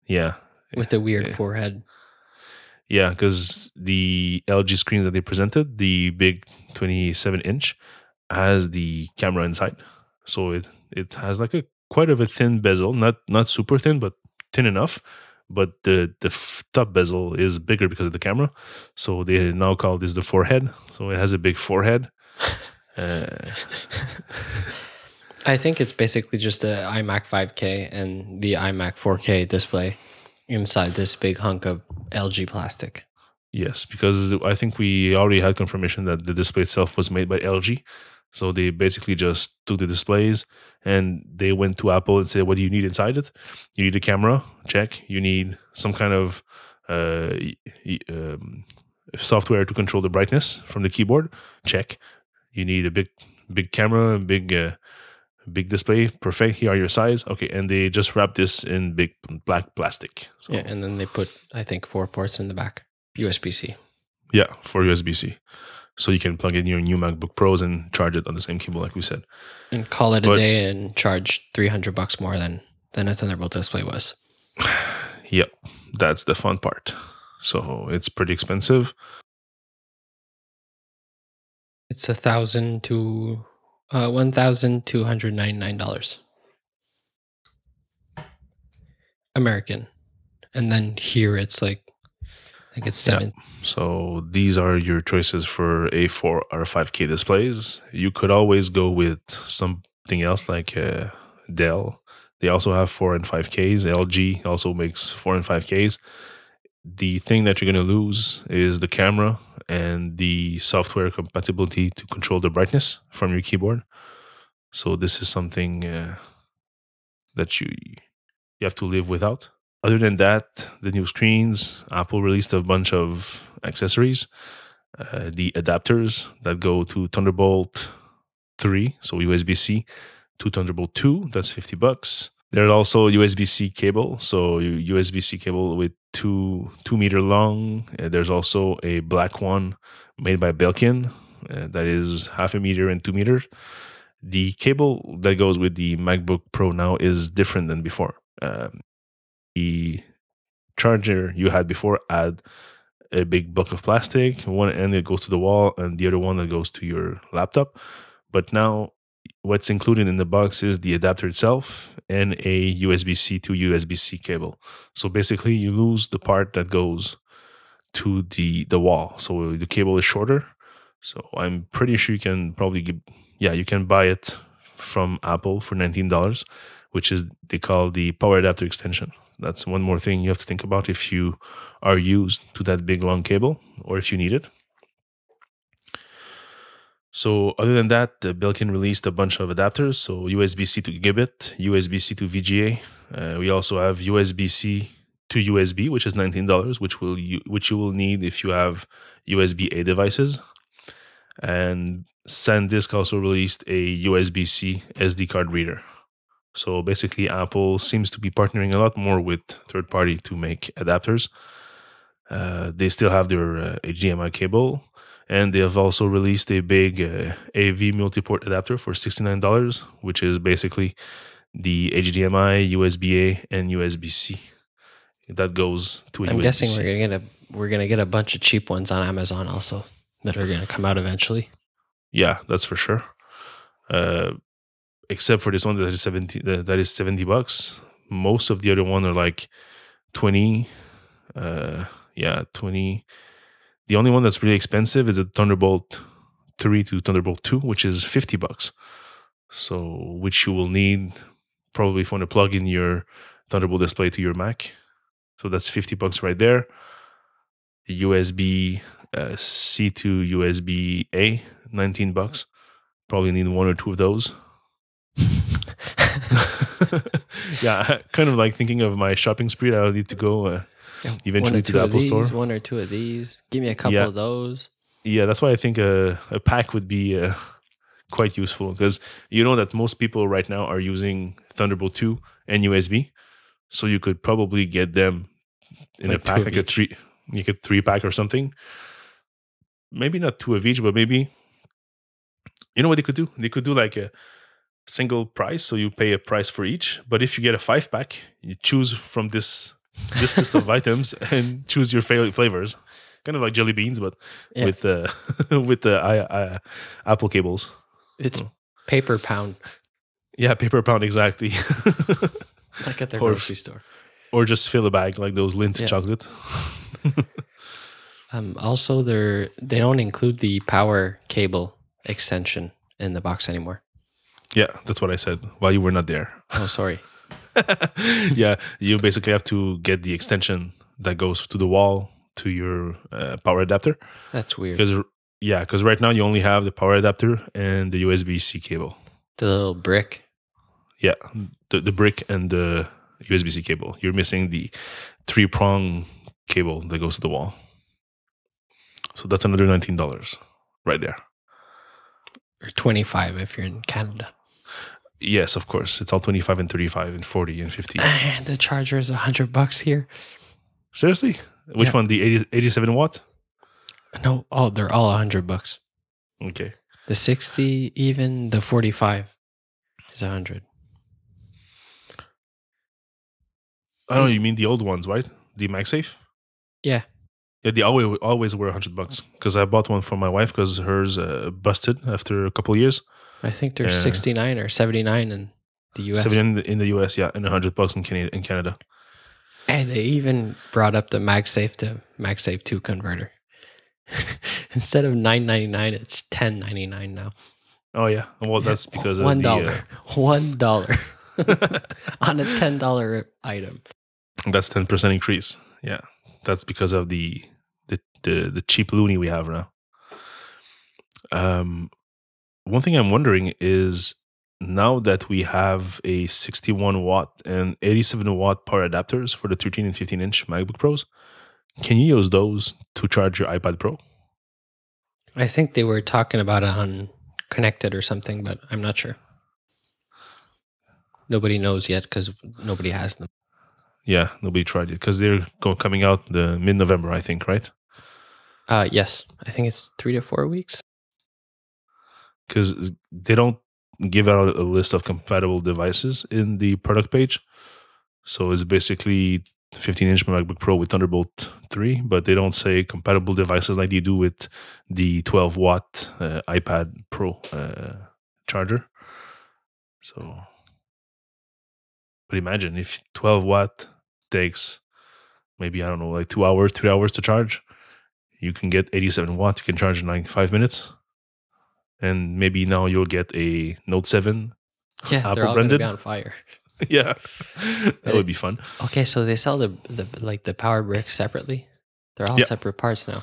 Yeah. With a weird forehead. Yeah, because the LG screen that they presented, the big 27-inch, has the camera inside. So it has like a quite of a thin bezel, not super thin, but thin enough. But the top bezel is bigger because of the camera. So they now call this the forehead. So it has a big forehead. I think it's basically just the iMac 5K and the iMac 4K display inside this big hunk of LG plastic. Yes, because I think we already had confirmation that the display itself was made by LG. So they basically just took the displays and they went to Apple and said, "What do you need inside it? You need a camera, check. You need some kind of software to control the brightness from the keyboard, check. You need a big camera, big display, perfect. Here are your size, okay." And they just wrapped this in big black plastic. So, yeah, and then they put, I think, 4 ports in the back, USB-C. Yeah, for USB-C. So you can plug in your new MacBook Pros and charge it on the same cable, like we said. And call it a day and charge $300 more than a Thunderbolt display was. Yep, that's the fun part. So it's pretty expensive. It's $1,000 to $1,299 American, and then here it's like I think it's 7. Yeah. So these are your choices for A4 or 5K displays. You could always go with something else like Dell. They also have 4 and 5Ks. LG also makes 4 and 5Ks. The thing that you're going to lose is the camera and the software compatibility to control the brightness from your keyboard. So this is something that you have to live without. Other than that, the new screens, Apple released a bunch of accessories. The adapters that go to Thunderbolt 3, so USB-C, to Thunderbolt 2, that's $50. There's also USB-C cable, so USB-C cable with 2 meter long. There's also a black one made by Belkin that is 0.5 meter and 2 meters. The cable that goes with the MacBook Pro now is different than before. The charger you had before had a big block of plastic. One end that goes to the wall and the other one that goes to your laptop. But now what's included in the box is the adapter itself and a USB-C to USB-C cable. So basically you lose the part that goes to the wall. So the cable is shorter. So I'm pretty sure you can probably you can buy it from Apple for $19, which is they call the power adapter extension. That's one more thing you have to think about if you are used to that big long cable or if you need it. So other than that, Belkin released a bunch of adapters. So USB-C to gigabit, USB-C to VGA. We also have USB-C to USB, which is $19, which you will need if you have USB-A devices. And SanDisk also released a USB-C SD card reader. So basically, Apple seems to be partnering a lot more with third party to make adapters. They still have their HDMI cable, and they have also released a big AV multi-port adapter for $69, which is basically the HDMI, USB-A, and USB-C. That goes to a USB-C. I'm guessing we're gonna get a bunch of cheap ones on Amazon also that are gonna come out eventually. Yeah, that's for sure. Except for this one that is $70. Most of the other one are like 20. 20. The only one that's really expensive is a Thunderbolt 3 to Thunderbolt 2, which is $50. So, which you will need probably if you want to plug in your Thunderbolt display to your Mac. So that's $50 right there. The USB C to USB A, $19. Probably need 1 or 2 of those. Yeah, kind of like thinking of my shopping spree. I'll need to go eventually to the Apple Store. 1 or 2 of these. Give me a couple of those. Yeah, that's why I think a pack would be quite useful, because you know that most people right now are using Thunderbolt 2 and USB. So you could probably get them in a pack, like a 3-pack or something. Maybe not 2 of each, but maybe, you know what they could do? They could do like a single price, so you pay a price for each. But if you get a 5-pack, you choose from this list of items and choose your flavors, kind of like jelly beans, but with the Apple cables. It's paper pound, Yeah, paper pound, exactly. like at the Or grocery store. Or just fill a bag like those Lindt Yeah. chocolate. Also, they don't include the power cable extension in the box anymore. Yeah, that's what I said while you were not there. Oh, sorry. Yeah, you basically have to get the extension that goes to the wall to your power adapter. That's weird. Because right now you only have the power adapter and the USB-C cable. The little brick. Yeah, the brick and the USB-C cable. You're missing the 3-prong cable that goes to the wall. So that's another $19 right there. Or 25 if you're in Canada. Yes, of course. It's all 25 and 35 and 40 and 50. And the charger is $100 here. Seriously? Which one? The 87 watt? No, they're all $100. Okay. The 60, even the 45 is 100. Oh, you mean the old ones, right? The MagSafe? Yeah. Yeah, they always were $100 because I bought one for my wife because hers busted after a couple of years. I think they're 69 or 79 in the US. 79 in the US, yeah, and $100 in Canada. And they even brought up the MagSafe to MagSafe 2 converter. Instead of $9.99, it's $10.99 now. Oh yeah, well that's because of $1. $1 on a $10 item. That's 10% increase. Yeah, that's because of the cheap loony we have now. One thing I'm wondering is now that we have a 61 watt and 87 watt power adapters for the 13 and 15 inch MacBook Pros, can you use those to charge your iPad Pro? I think they were talking about it on Connected or something, but I'm not sure. Nobody knows yet because nobody has them. Yeah, nobody tried it because they're coming out the mid-November, I think, right? Yes, I think it's 3 to 4 weeks. Because they don't give out a list of compatible devices in the product page. So it's basically 15-inch MacBook Pro with Thunderbolt 3, but they don't say compatible devices like they do with the 12-watt iPad Pro charger. So, but imagine if 12-watt takes maybe, I don't know, like 2 hours, 3 hours to charge, you can get 87 watts, you can charge in like 5 minutes. And maybe now you'll get a Note 7 Yeah, Apple they're all going to branded. be on fire. Yeah, that would be fun. Okay, so they sell the power bricks separately. They're all separate parts now.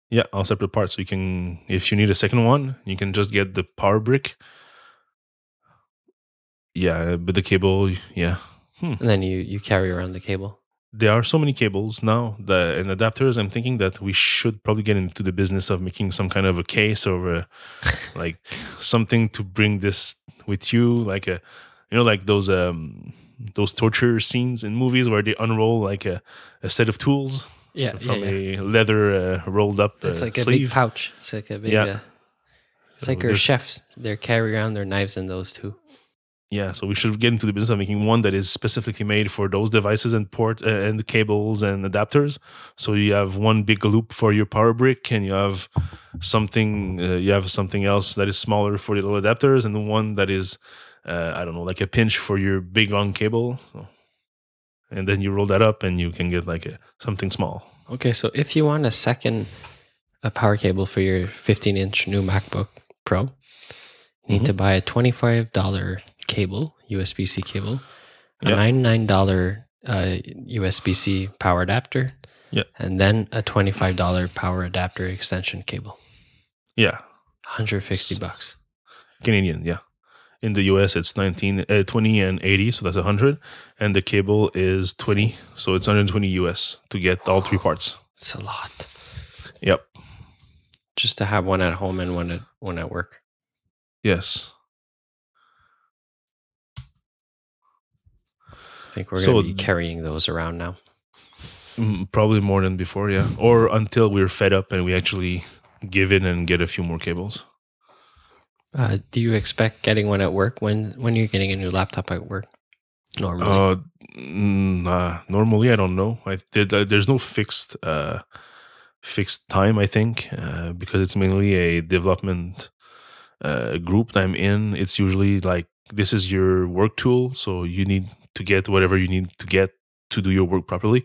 Yeah, all separate parts. So you can, if you need a second one, you can just get the power brick. Yeah, but the cable, yeah. And then you carry around the cable. There are so many cables now and adapters. I'm thinking that we should probably get into the business of making some kind of a case or like something to bring this with you, like like those torture scenes in movies where they unroll like a set of tools from a leather rolled up it's like sleeve. A big pouch. It's like a big it's like our chefs, they carry around their knives in those too. Yeah, so we should get into the business of making one that is specifically made for those devices and port and the cables and adapters. So you have one big loop for your power brick, and you have something else that is smaller for the little adapters, and the one that is I don't know, like a pinch for your big long cable. So, and then you roll that up, and you can get like something small. Okay, so if you want a power cable for your 15-inch new MacBook Pro, you need to buy a $25 cable, USB-C cable, a $99 USB-C power adapter, and then a $25 power adapter extension cable. Yeah. $150. Canadian, yeah. In the US, it's 20 and 80, so that's 100. And the cable is 20, so it's 120 US to get all three parts. It's a lot. Yep. Just to have one at home and one at work. Yes. I think we're going to be carrying those around now. Probably more than before, yeah. Or until we're fed up and we actually give in and get a few more cables. Do you expect getting one at work? When you're getting a new laptop at work? Normally? Normally, I don't know. There's no fixed time, I think, because it's mainly a development group that I'm in, it's usually like, this is your work tool, so you need to get whatever you need to get to do your work properly.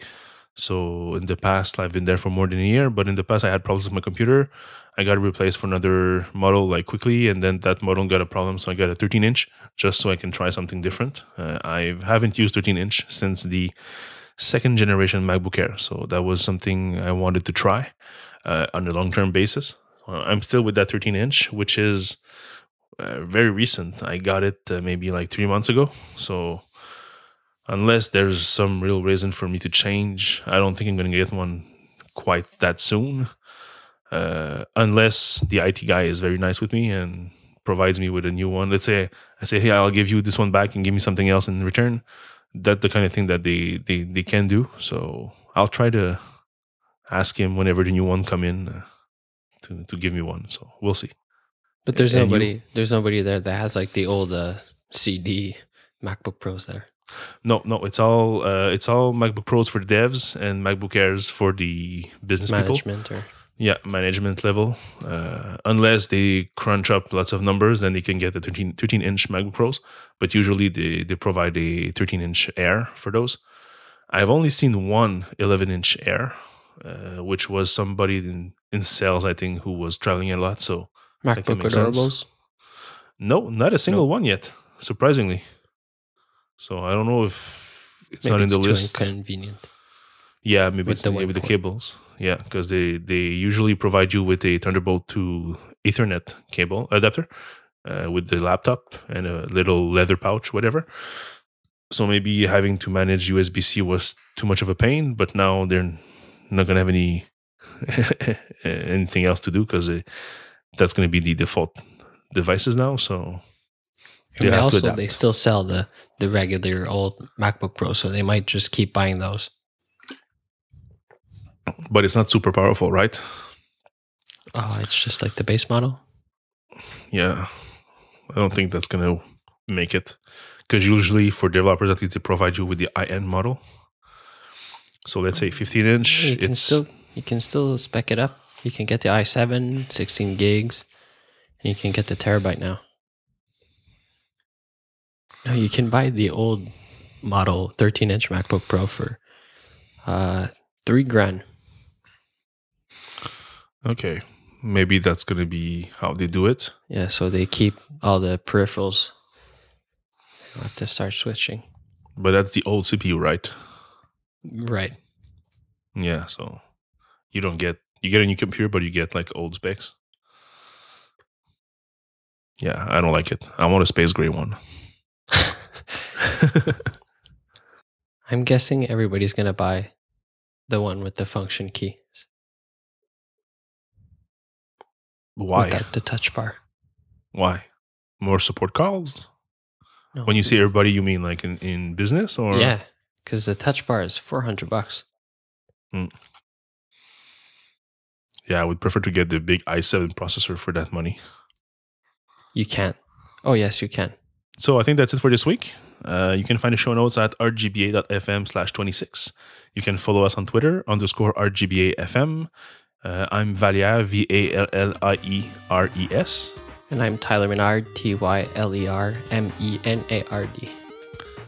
So in the past, I've been there for more than a year, but in the past I had problems with my computer. I got it replaced for another model like quickly, and then that model got a problem, so I got a 13-inch just so I can try something different. I haven't used 13-inch since the second generation MacBook Air, so that was something I wanted to try on a long-term basis. I'm still with that 13-inch, which is very recent. I got it maybe like 3 months ago, so unless there's some real reason for me to change, I don't think I'm going to get one quite that soon. Unless the IT guy is very nice with me and provides me with a new one. Let's say I say, hey, I'll give you this one back and give me something else in return. That's the kind of thing that they can do. So I'll try to ask him whenever the new one come in to give me one. So we'll see. But there's nobody there that has like the old CD MacBook Pros there. No, it's all MacBook Pros for the devs and MacBook Airs for the business management people. Management level. Unless they crunch up lots of numbers, then they can get the 13-inch MacBook Pros. But usually they provide a 13-inch Air for those. I've only seen one 11-inch Air, which was somebody in sales, I think, who was traveling a lot. So MacBook Adorables? No, not a single one yet, surprisingly. So I don't know if it's maybe not in the list. Too inconvenient. Yeah, maybe it's with the cables. Yeah, because they usually provide you with a Thunderbolt to Ethernet cable adapter with the laptop and a little leather pouch, whatever. So maybe having to manage USB-C was too much of a pain, but now they're not going to have anything else to do because that's going to be the default devices now. So they still sell the regular old MacBook Pro, so they might just keep buying those. But it's not super powerful, right? Oh, it's just like the base model? Yeah. I don't think that's going to make it. Because usually for developers, at least they provide you with the high-end model. So let's say 15-inch. You can still spec it up. You can get the i7, 16 gigs, and you can get the terabyte now. No, you can buy the old model 13-inch MacBook Pro for $3,000. Okay, maybe that's going to be how they do it. Yeah, so they keep all the peripherals. You'll have to start switching. But that's the old CPU, right? Right. Yeah, so you get a new computer, but you get like old specs. Yeah, I don't like it. I want a space gray one. I'm guessing everybody's going to buy the one with the function keys. Why? Without the touch bar. Why? More support calls? No. When you say everybody, you mean like in business or? Yeah, because the touch bar is $400. Yeah, I would prefer to get the big i7 processor for that money. You can't. Oh, yes, you can. So I think that's it for this week. You can find the show notes at rgba.fm/26. You can follow us on Twitter, _RGBAfm. I'm Valliere, VALLIERES. And I'm Tyler Menard, TYLERMENARD.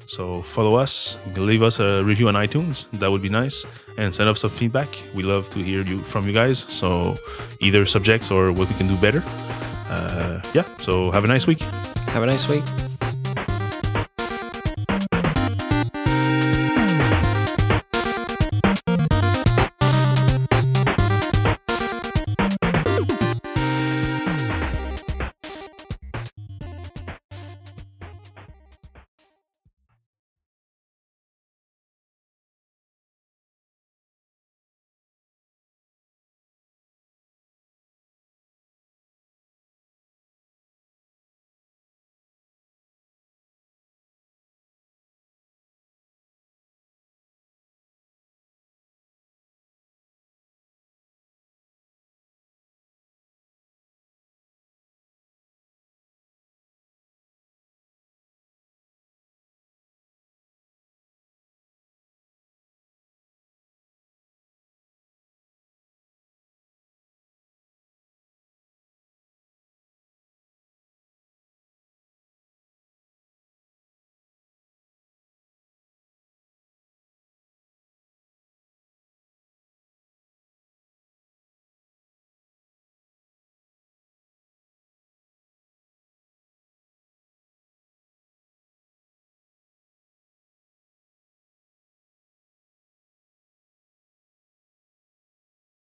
So follow us, leave us a review on iTunes. That would be nice. And send us some feedback. We love to hear from you guys. So either subjects or what we can do better. So have a nice week. Have a nice week.